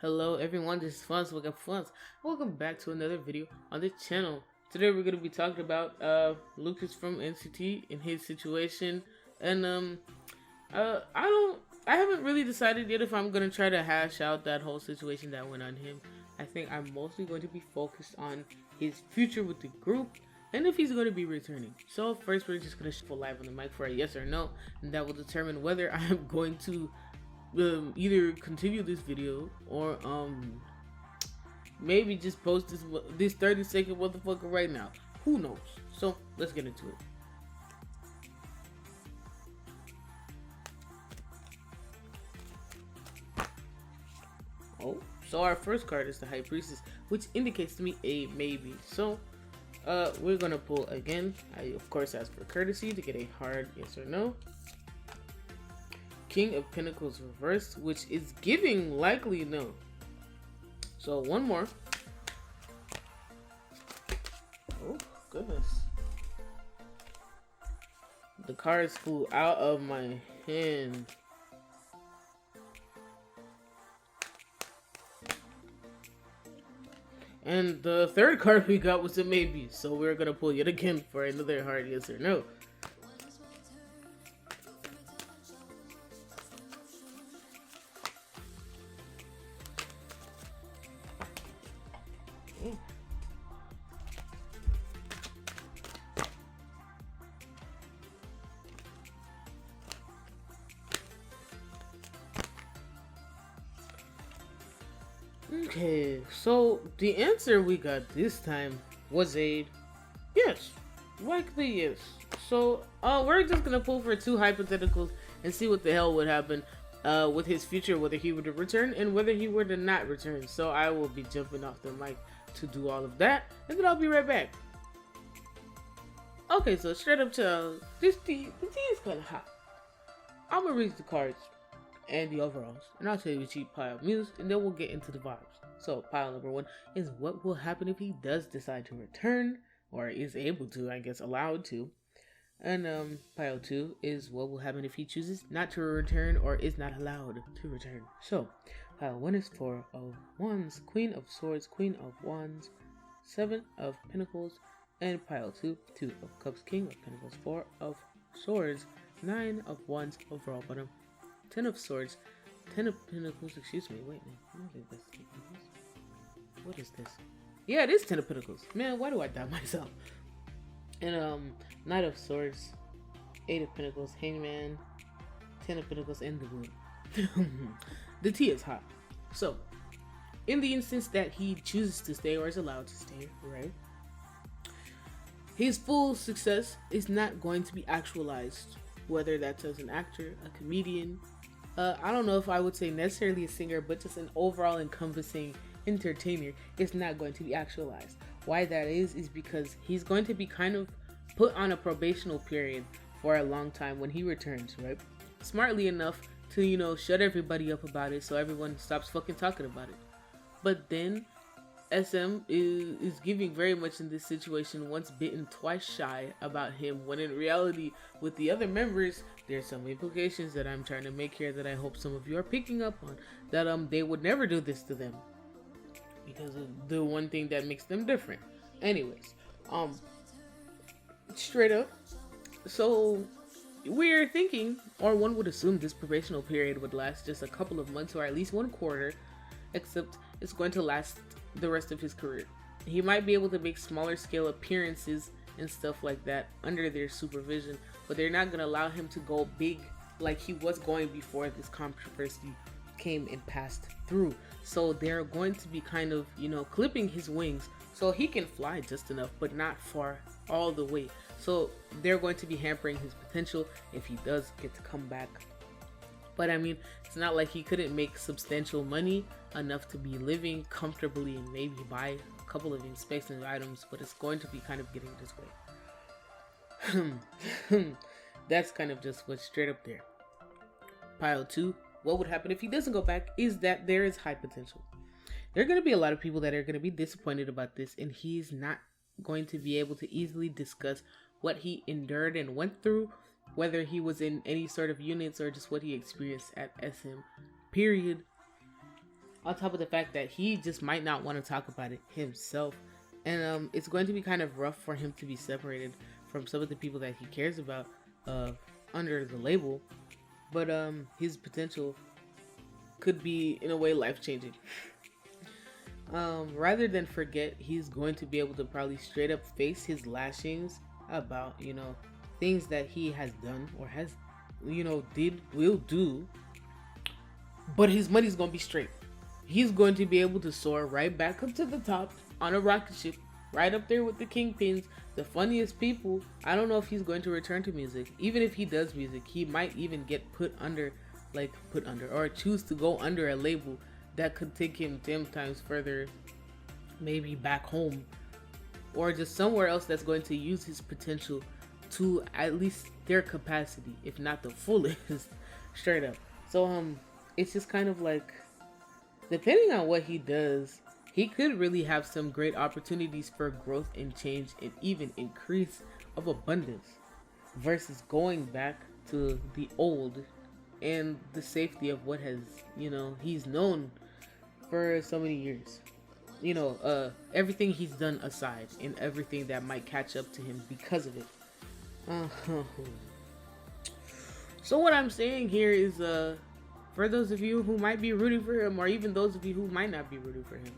Hello everyone, this is Funz. Welcome back to another video on the channel. Today we're going to be talking about Lucas from NCT and his situation. And I haven't really decided yet if I'm going to try to hash out that whole situation that went on him. I think I'm mostly going to be focused on his future with the group and if he's going to be returning. So first we're just going to shuffle live on the mic for a yes or no, and that will determine whether I am going to either continue this video or maybe just post this 30-second motherfucker right now. Who knows? So let's get into it. Oh, so our first card is the High Priestess, which indicates to me a maybe. So we're gonna pull again. I of course ask for courtesy to get a hard yes or no. King of Pentacles reversed, which is giving likely no. So one more. Oh goodness. The cards flew out of my hand. And the third card we got was a maybe. So we're gonna pull yet again for another hard yes or no. Okay, so the answer we got this time was a yes, likely yes. So we're just gonna pull for two hypotheticals and see what the hell would happen with his future, whether he were to return and whether he were to not return. So I will be jumping off the mic to do all of that, and then I'll be right back. Okay, so straight up to the tea is kind of hot. I'm gonna read the cards and the overalls, and I'll tell you the cheap pile of news, and then we'll get into the vibes. So pile number one is what will happen if he does decide to return, or is able to, I guess, allowed to. And pile two is what will happen if he chooses not to return or is not allowed to return. So pile one is Four of Wands, Queen of Swords, Queen of Wands, Seven of Pentacles, and pile two, Two of Cups, King of Pentacles, Four of Swords, Nine of Wands, overall bottom, Ten of Swords, Ten of Pentacles, excuse me, wait, man, I don't think that's Ten of Pentacles. What is this? Yeah, it is Ten of Pentacles. Man, why do I doubt myself? And Knight of Swords, Eight of Pentacles, Hangman, Ten of Pentacles, and the Moon. The tea is hot. So, in the instance that he chooses to stay or is allowed to stay, right? His full success is not going to be actualized, whether that's as an actor, a comedian, I don't know if I would say necessarily a singer, but just an overall encompassing entertainer is not going to be actualized. Why that is because he's going to be kind of put on a probational period for a long time when he returns, right? Smartly enough to, you know, shut everybody up about it so everyone stops fucking talking about it. But then SM is giving very much in this situation once bitten, twice shy about him, when in reality with the other members there's some implications that I'm trying to make here that I hope some of you are picking up on, that they would never do this to them because of the one thing that makes them different. Anyways, straight up, so we're thinking, or one would assume, this probational period would last just a couple of months or at least one quarter, except it's going to last the rest of his career. He might be able to make smaller scale appearances and stuff like that under their supervision, but they're not going to allow him to go big like he was going before this controversy came and passed through. So they're going to be kind of, you know, clipping his wings so he can fly just enough but not far all the way. So they're going to be hampering his potential if he does get to come back. But I mean, it's not like he couldn't make substantial money enough to be living comfortably and maybe buy a couple of expensive items, but it's going to be kind of getting this way. That's kind of just what's straight up there. Pile two, what would happen if he doesn't go back, is that there is high potential. There are going to be a lot of people that are going to be disappointed about this, and he's not going to be able to easily discuss what he endured and went through, whether he was in any sort of units or just what he experienced at SM, period. On top of the fact that he just might not want to talk about it himself. And it's going to be kind of rough for him to be separated from some of the people that he cares about under the label. But his potential could be, in a way, life-changing. Rather than forget, he's going to be able to probably straight up face his lashings about, things that he has done or has, will do. But his money's going to be straight. He's going to be able to soar right back up to the top on a rocket ship, right up there with the kingpins, the funniest people. I don't know if he's going to return to music. Even if he does music, he might even get put under, or choose to go under a label that could take him 10 times further, maybe back home, or just somewhere else that's going to use his potential to at least their capacity, if not the fullest, straight up. So it's just kind of like, depending on what he does, he could really have some great opportunities for growth and change and even increase of abundance versus going back to the old and the safety of what has, he's known for so many years. Everything he's done aside and everything that might catch up to him because of it. So what I'm saying here is, for those of you who might be rooting for him, or even those of you who might not be rooting for him,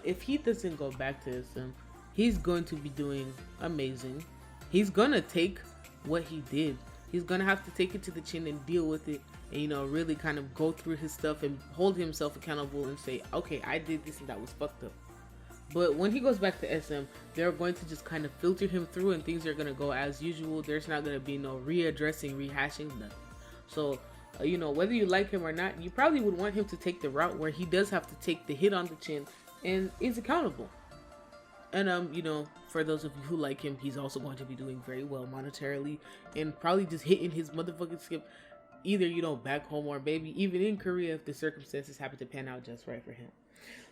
if he doesn't go back to SM, he's going to be doing amazing. He's gonna take what he did. He's gonna have to take it to the chin and deal with it, and really kind of go through his stuff and hold himself accountable and say, okay, I did this and that was fucked up. But when he goes back to SM, they're going to just kind of filter him through, and things are gonna go as usual. There's not gonna be no readdressing, rehashing, nothing. So whether you like him or not, you probably would want him to take the route where he does have to take the hit on the chin and is accountable. And for those of you who like him, he's also going to be doing very well monetarily and probably just hitting his motherfucking skip, either back home or maybe even in Korea if the circumstances happen to pan out just right for him.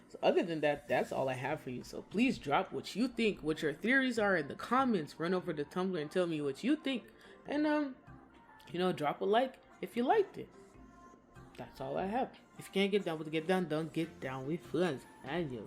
So other than that, that's all I have for you. So please drop what you think, what your theories are in the comments. Run over to Tumblr and tell me what you think. And drop a like if you liked it. That's all I have. If you can't get down with it, get down, don't get down with us. Adios.